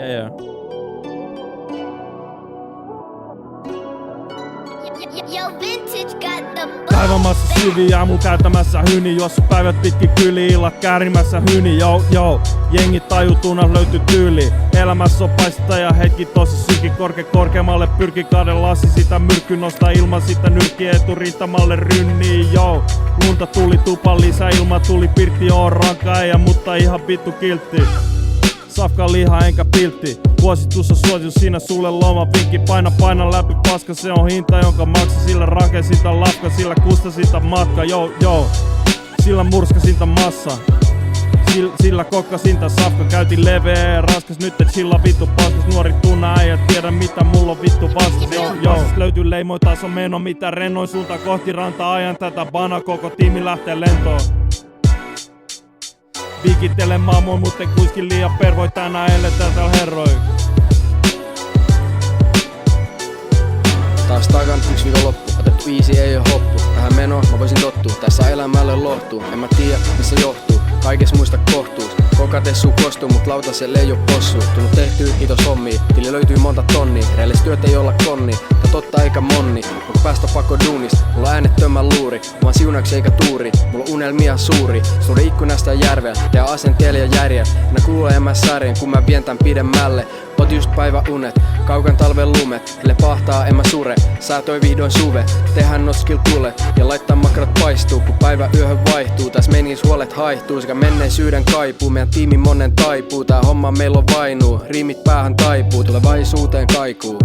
Yeah. Kaivamassa syviä, mun käytämässä hyni. Juossu päivät pitkin kyli, illat käärimässä hyni. Yo, jengi tajutunas löytyy tyyli. Elämässä on paista ja hetki tosi syki. Korkeammalle pyrki kaden lasi, sitä myrkky nostaa ilman sitä nyrkki eturintamalle rynniin. Yo, lunta tuli tupan lisää, ilma tuli pirtti, oo ranka äijä, mutta ihan vittu kiltti. Safka liha enkä piltti. Vuositus on suositus, siinä sulle loma vinkki. Paina läpi paska, se on hinta jonka maksa. Sillä rakensinta lafka, sillä kustasinta matka. Yo, sillä murskasinta massa. Sillä kokkasinta safka, käytiin leveä ja raskas. Nyt et sillä vittu paskas, nuori tunna äijät, tiedä mitä mulla on vittu vastas. Yo, löytyy leimoin taas on meno, mitä rennoin suunta kohti rantaa. Ajan tätä bana, koko tiimi lähtee lentoon. Vikittelen maamoin, mut en kuiskin liian pervoi. Tänään eletään täällä herroi. Taas takan yksi viikonloppu, otettu easy ei oo hoppu. Tähän menoon mä voisin tottua, tässä elämälle lohtuu. En mä tiedä missä johtuu, kaikes muista kohtuus. Kokatessu kostuu, mut lautaselle ei oo possu. Tullut tehtyy kiitos hommii, tili löytyy monta tonnia. Reillis työt ei olla konni, tää totta eikä monni. Onko päästä pakko duunista, mulla äänettömän luuri. Mä oon siunaksi eikä tuuri, mulla on unelmia suuri. Suuri ikkunasta järvel, tee asenteella ja järjel. Nää kuulee mä särjen, kun mä vien tän pidemmälle. Oot just päivä unet, kaukan talven lumet. Elle pahtaa en mä sure, säätöi vihdoin suve. Tehdään notskil tule ja laittaa makrat paistuu. Kun päivä yöhön vaihtuu, täs menis huolet haihtuu. Sekä menneisyyden kaipuu, meidän tiimi monen taipuu. Tää homma meillä on vainuu, riimit päähän taipuu. Tulevaisuuteen kaikuu.